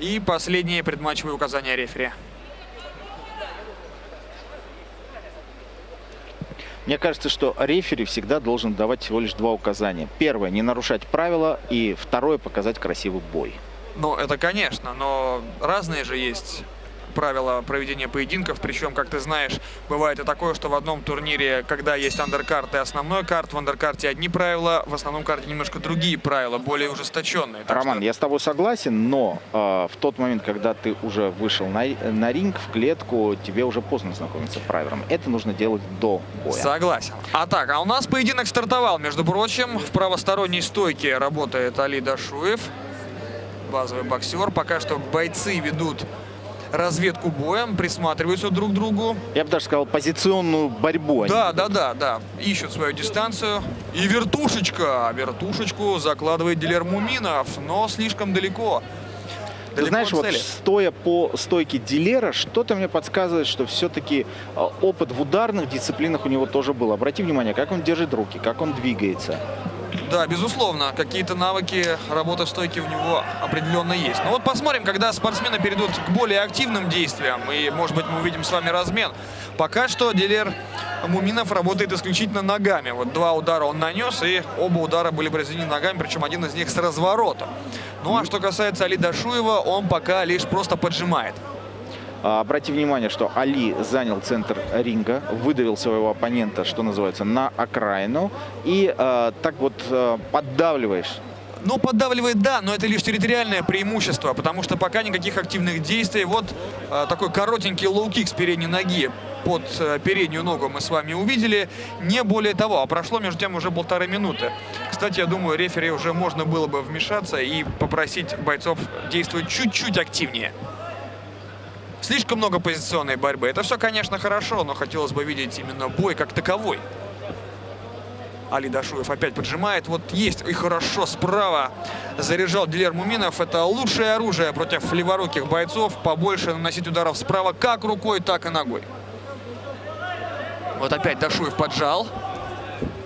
И последние предматчевые указания рефери. Мне кажется, что рефери всегда должен давать всего лишь два указания. Первое – не нарушать правила, и второе – показать красивый бой. Ну, это конечно, но разные же есть правила проведения поединков. Причем, как ты знаешь, бывает и такое, что в одном турнире, когда есть андеркарт и основной карт, в андеркарте одни правила, в основном карте немножко другие правила, более ужесточенные. Роман, я с тобой согласен, но в тот момент, когда ты уже вышел на ринг, в клетку, тебе уже поздно знакомиться с правилами. Это нужно делать до боя. Согласен. А у нас поединок стартовал, между прочим. В правосторонней стойке работает Али Дашуев, базовый боксер. Пока что бойцы ведут разведку боем, присматриваются друг к другу. Я бы даже сказал, позиционную борьбу. Да. Ищут свою дистанцию. И вертушечка. Вертушечку закладывает Дилер Муминов, но слишком далеко. Ты знаешь, вот стоя по стойке Дилера, что-то мне подсказывает, что все-таки опыт в ударных дисциплинах у него тоже был. Обрати внимание, как он держит руки, как он двигается. Да, безусловно, какие-то навыки работы в стойке у него определенно есть. Но вот посмотрим, когда спортсмены перейдут к более активным действиям, и, может быть, мы увидим с вами размен. Пока что Дилер Муминов работает исключительно ногами. Вот два удара он нанес, и оба удара были произведены ногами, причем один из них с разворота. Ну а что касается Али Дашуева, он пока лишь просто поджимает. Обрати внимание, что Али занял центр ринга, выдавил своего оппонента, что называется, на окраину. И так вот поддавливаешь. Ну, поддавливает, да, но это лишь территориальное преимущество, потому что пока никаких активных действий. Вот такой коротенький лоу-кик с передней ноги под переднюю ногу мы с вами увидели. Не более того, а прошло между тем уже 1,5 минуты. Кстати, я думаю, рефери уже можно было бы вмешаться и попросить бойцов действовать чуть-чуть активнее. Слишком много позиционной борьбы. Это все, конечно, хорошо, но хотелось бы видеть именно бой как таковой. Али Дашуев опять поджимает. Вот есть и хорошо справа заряжал Дилер Муминов. Это лучшее оружие против леворуких бойцов. Побольше наносить ударов справа как рукой, так и ногой. Вот опять Дашуев поджал.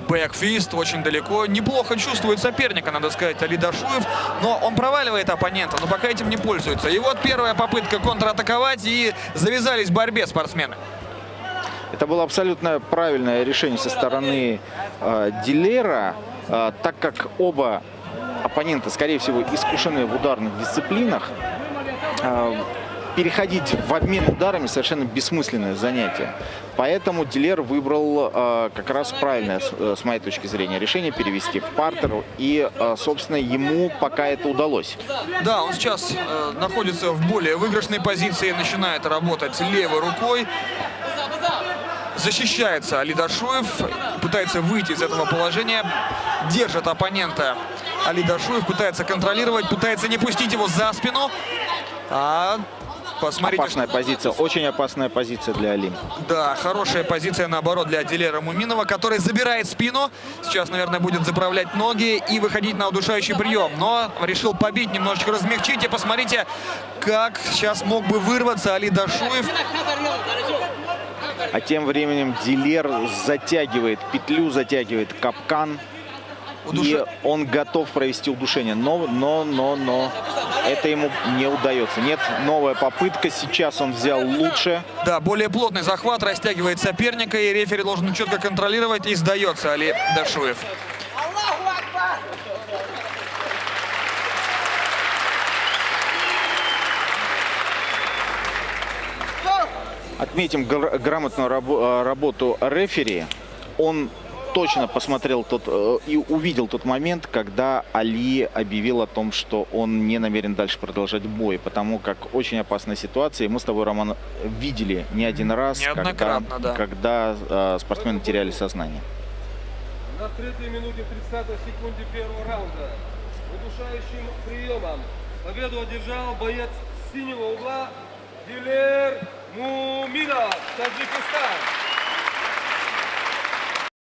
Бэкфист очень далеко. Неплохо чувствует соперника, надо сказать, Али Дашуев. Но он проваливает оппонента, но пока этим не пользуется. И вот первая попытка контратаковать, и завязались в борьбе спортсмены. Это было абсолютно правильное решение со стороны Дилера, так как оба оппонента, скорее всего, искушены в ударных дисциплинах. Переходить в обмен ударами совершенно бессмысленное занятие. Поэтому Дилер выбрал как раз правильное, с моей точки зрения, решение перевести в партер. И, собственно, ему пока это удалось. Да, он сейчас находится в более выигрышной позиции, начинает работать левой рукой. Защищается Али Дашуев, пытается выйти из этого положения, держит оппонента. Али Дашуев пытается контролировать, пытается не пустить его за спину. Посмотрите, опасная позиция, очень опасная позиция для Али. Да, хорошая позиция, наоборот, для Дилера Муминова, который забирает спину. Сейчас, наверное, будет заправлять ноги и выходить на удушающий прием. Но решил побить, немножечко размягчить. И посмотрите, как сейчас мог бы вырваться Али Дашуев. А тем временем Дилер затягивает петлю, затягивает капкан. И он готов провести удушение. Но это ему не удается. Нет, новая попытка. Сейчас он взял лучше. Да, более плотный захват, растягивает соперника. И рефери должен четко контролировать. И сдается Али Дашуев. Отметим грамотную работу рефери. Он точно посмотрел и увидел тот момент, когда Али объявил о том, что он не намерен дальше продолжать бой, потому как очень опасная ситуация. Мы с тобой, Роман, видели не один раз, когда спортсмены теряли сознание. На 3-й минуте 30 секунде первого раунда удушающим приемом победу одержал боец синего угла Дилер Муминов, Таджикистан.